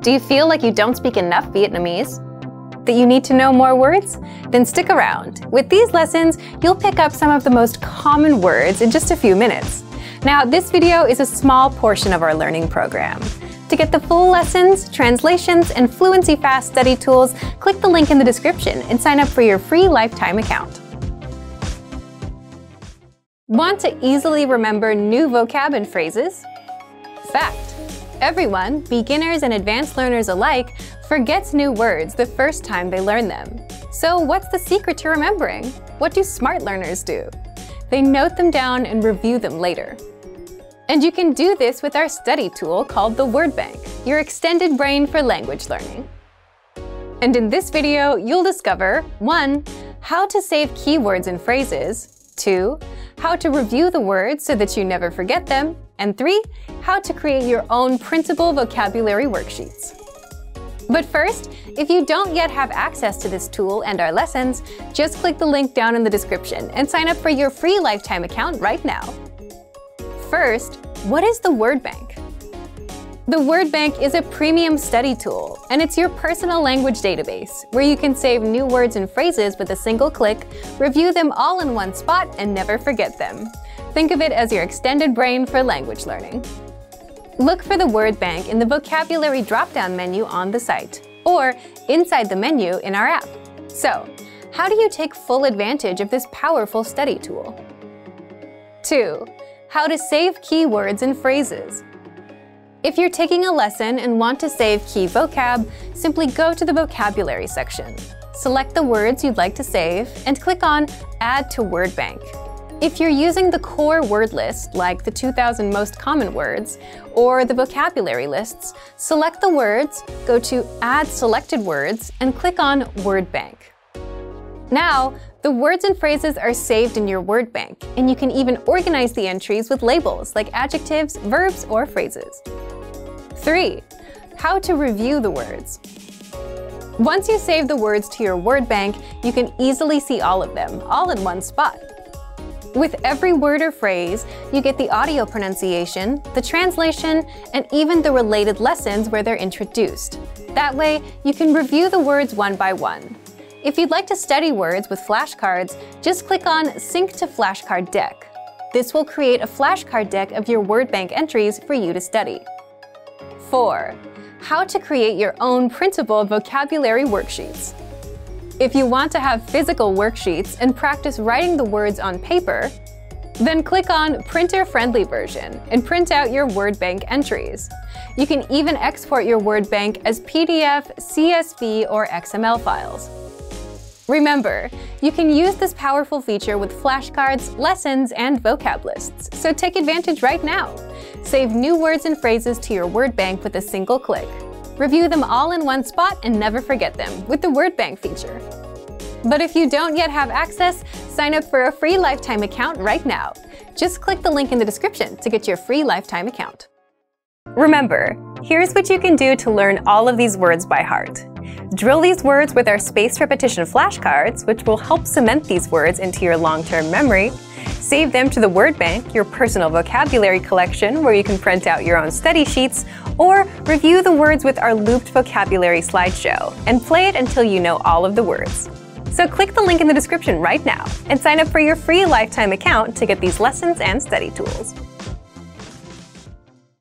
Do you feel like you don't speak enough Vietnamese? That you need to know more words? Then stick around. With these lessons, you'll pick up some of the most common words in just a few minutes. Now, this video is a small portion of our learning program. To get the full lessons, translations, and Fluency Fast study tools, click the link in the description and sign up for your free lifetime account. Want to easily remember new vocab and phrases? Fact: everyone, beginners and advanced learners alike, forgets new words the first time they learn them. So what's the secret to remembering? What do smart learners do? They note them down and review them later. And you can do this with our study tool called the Word Bank, your extended brain for language learning. And in this video, you'll discover 1. How to save keywords and phrases, 2. How to review the words so that you never forget them, and 3. How to create your own printable vocabulary worksheets. But first, if you don't yet have access to this tool and our lessons, just click the link down in the description and sign up for your free lifetime account right now. First, what is the Word Bank? The Word Bank is a premium study tool, and it's your personal language database where you can save new words and phrases with a single click, review them all in one spot, and never forget them. Think of it as your extended brain for language learning. Look for the Word Bank in the vocabulary drop-down menu on the site, or inside the menu in our app. So, how do you take full advantage of this powerful study tool? 2. How to save keywords and phrases. If you're taking a lesson and want to save key vocab, simply go to the vocabulary section. Select the words you'd like to save and click on Add to Word Bank. If you're using the core word list, like the 2,000 most common words, or the vocabulary lists, select the words, go to Add Selected Words, and click on Word Bank. Now, the words and phrases are saved in your Word Bank, and you can even organize the entries with labels like adjectives, verbs, or phrases. 3. How to review the words. Once you save the words to your Word Bank, you can easily see all of them, all in one spot. With every word or phrase, you get the audio pronunciation, the translation, and even the related lessons where they're introduced. That way, you can review the words one by one. If you'd like to study words with flashcards, just click on Sync to Flashcard Deck. This will create a flashcard deck of your Word Bank entries for you to study. 4. How to create your own printable vocabulary worksheets. If you want to have physical worksheets and practice writing the words on paper, then click on Printer-Friendly Version and print out your Word Bank entries. You can even export your Word Bank as PDF, CSV, or XML files. Remember, you can use this powerful feature with flashcards, lessons, and vocab lists, so take advantage right now. Save new words and phrases to your Word Bank with a single click. Review them all in one spot and never forget them with the Word Bank feature. But if you don't yet have access, sign up for a free lifetime account right now. Just click the link in the description to get your free lifetime account. Remember, here's what you can do to learn all of these words by heart. Drill these words with our spaced repetition flashcards, which will help cement these words into your long-term memory. Save them to the Word Bank, your personal vocabulary collection where you can print out your own study sheets, or review the words with our looped vocabulary slideshow and play it until you know all of the words. So click the link in the description right now and sign up for your free lifetime account to get these lessons and study tools.